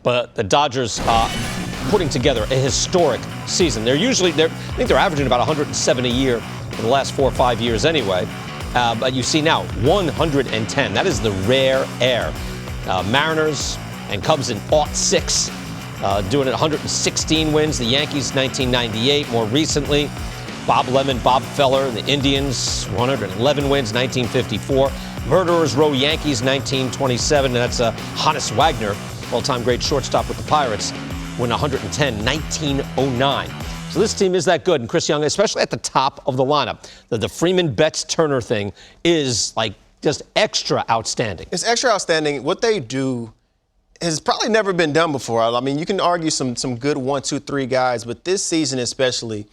But the Dodgers putting together a historic season. I think they're averaging about 107 a year for the last 4 or 5 years anyway. But you see now 110. That is the rare air. Mariners and Cubs in '06 doing it 116 wins. The Yankees 1998 more recently. Bob Lemon, Bob Feller, the Indians 111 wins 1954. Murderers Row Yankees 1927. And that's Hannes Wagner, all-time great shortstop with the Pirates, win 110 1909. So this team is that good. And Chris Young, especially at the top of the lineup, the Freeman, Betts, Turner thing is like just extra outstanding. It's extra outstanding. What they do has probably never been done before. I mean, you can argue some good 1, 2, 3 guys, but this season especially,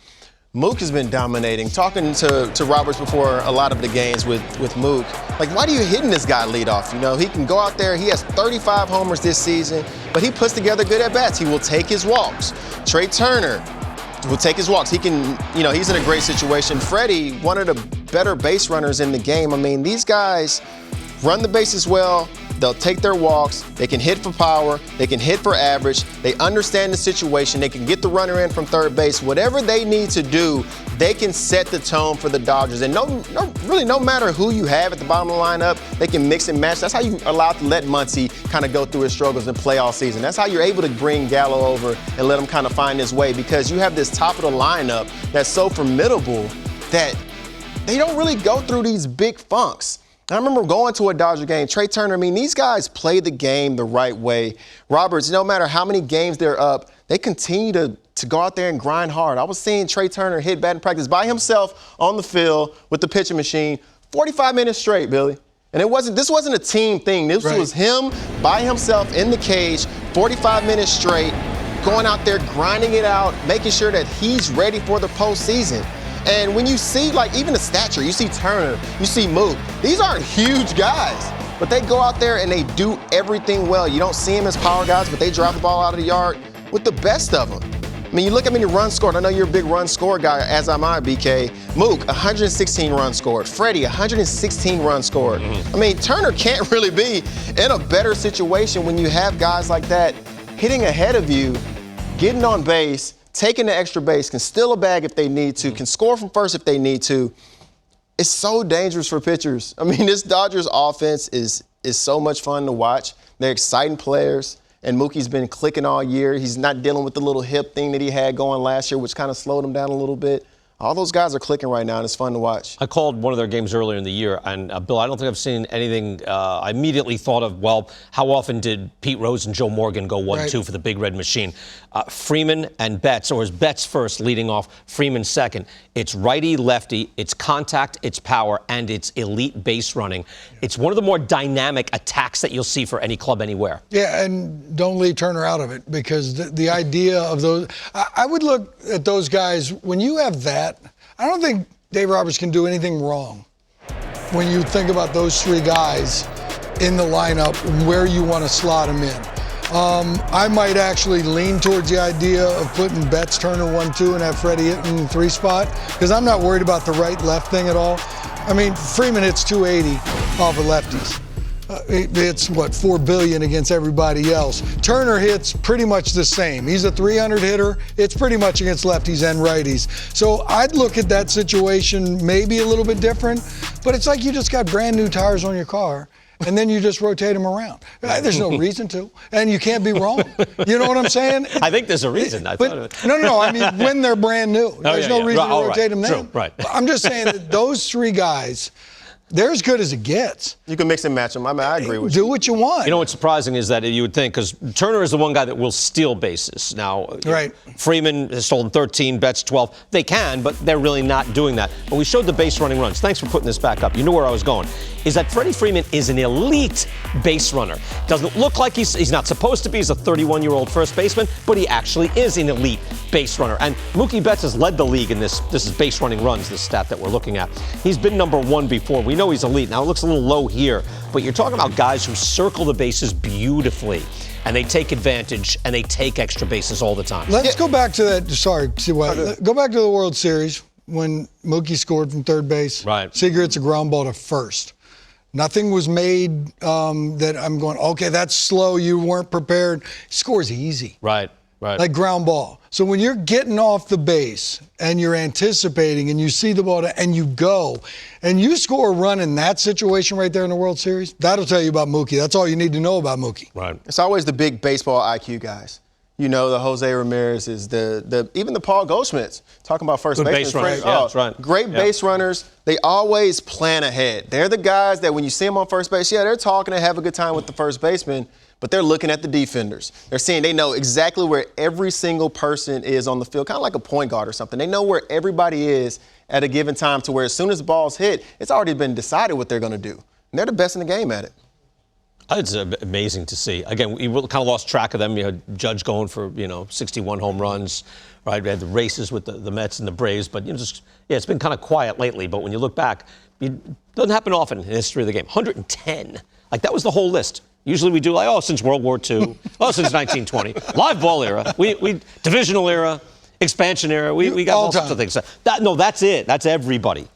Mook has been dominating. Talking to Roberts before a lot of the games with Mook, like, why do you hitting this guy leadoff? You know, he can go out there. He has 35 homers this season, but he puts together good at-bats. He will take his walks. Trey Turner will take his walks. He can, you know, he's in a great situation. Freddie, one of the better base runners in the game. I mean, these guys run the bases well. They'll take their walks. They can hit for power. They can hit for average. They understand the situation. They can get the runner in from third base. Whatever they need to do, they can set the tone for the Dodgers. And really, no matter who you have at the bottom of the lineup, they can mix and match. That's how you allow to let Muncy kind of go through his struggles and play all season. That's how you're able to bring Gallo over and let him kind of find his way, because you have this top of the lineup that's so formidable that they don't really go through these big funks. I remember going to a Dodger game. Trey Turner, I mean, these guys play the game the right way. Roberts, no matter how many games they're up, they continue to go out there and grind hard. I was seeing Trey Turner hit batting practice by himself on the field with the pitching machine, 45 minutes straight, Billy. And this wasn't a team thing. This was him by himself in the cage, 45 minutes straight, going out there, grinding it out, making sure that he's ready for the postseason. And when you see, like, even the stature, you see Turner, you see Mook, these aren't huge guys, but they go out there and they do everything well. You don't see them as power guys, but they drive the ball out of the yard with the best of them. I mean, you look at many runs scored. I know you're a big run score guy, as am I, BK. Mook, 116 runs scored. Freddie, 116 runs scored. I mean, Turner can't really be in a better situation when you have guys like that hitting ahead of you, getting on base, taking the extra base, can steal a bag if they need to, can score from first if they need to. It's so dangerous for pitchers. I mean, this Dodgers offense is so much fun to watch. They're exciting players, and Mookie's been clicking all year. He's not dealing with the little hip thing that he had going last year, which kind of slowed him down a little bit. All those guys are clicking right now, and it's fun to watch. I called one of their games earlier in the year, and Bill, I don't think I've seen anything. I immediately thought of, well, how often did Pete Rose and Joe Morgan go 1-2 for the Big Red Machine? Freeman and Betts, or is Betts first leading off, Freeman second? It's righty-lefty, it's contact, it's power, and it's elite base running. It's one of the more dynamic attacks that you'll see for any club anywhere. Yeah, and don't leave Turner out of it, because the idea of those, I would look at those guys, when you have that, I don't think Dave Roberts can do anything wrong when you think about those 3 guys in the lineup and where you want to slot them in. I might actually lean towards the idea of putting Betts, Turner 1-2 and have Freddie hitting the 3 spot, because I'm not worried about the right-left thing at all. I mean, Freeman hits 280 off of lefties. It's, what, $4 billion against everybody else. Turner hits pretty much the same. He's a 300 hitter. It's pretty much against lefties and righties. So I'd look at that situation maybe a little bit different, but it's like you just got brand new tires on your car, and then you just rotate them around. There's no reason to, and you can't be wrong. You know what I'm saying? I think there's a reason. No, I mean, when they're brand new. There's no reason to rotate them then. Right. I'm just saying that those 3 guys, they're as good as it gets. You can mix and match them. I mean, I agree with you. Do what you want. You know what's surprising is that you would think, because Turner is the one guy that will steal bases. Now, Freeman has stolen 13, Betts 12. They can, but they're really not doing that. But we showed the base running runs. Thanks for putting this back up. You knew where I was going. Is that Freddie Freeman is an elite base runner. Doesn't look like he's not supposed to be. He's a 31-year-old first baseman, but he actually is an elite base runner. And Mookie Betts has led the league in this. This is base running runs, this stat that we're looking at. He's been number 1 before. We know he's elite. Now, it looks a little low here, but you're talking about guys who circle the bases beautifully, and they take advantage, and they take extra bases all the time. Let's go back to that. Go back to the World Series when Mookie scored from third base. Right. Seager hits a ground ball to first. Nothing was made that I'm going, okay, that's slow. You weren't prepared. Scores easy. Right. Like ground ball. So when you're getting off the base and you're anticipating and you see the ball and you go and you score a run in that situation right there in the World Series, that'll tell you about Mookie. That's all you need to know about Mookie. Right. It's always the big baseball IQ guys. You know, the Jose Ramirez is even the Paul Goldschmidts talking about first Good baseman. base runners. Yeah, that's right. Great base runners. They always plan ahead. They're the guys that when you see them on first base, they're talking and have a good time with the first baseman, but they're looking at the defenders. They're seeing, they know exactly where every single person is on the field, kind of like a point guard or something. They know where everybody is at a given time to where as soon as the ball's hit, it's already been decided what they're going to do. And they're the best in the game at it. It's amazing to see. Again, we kind of lost track of them. You know, Judge going for 61 home runs, right? We had the races with the Mets and the Braves, but it's been kind of quiet lately. But when you look back, it doesn't happen often in the history of the game. 110, like that was the whole list. Usually we do since World War II, since 1920, live ball era, we divisional era, expansion era. We got all sorts of things. That's it. That's everybody.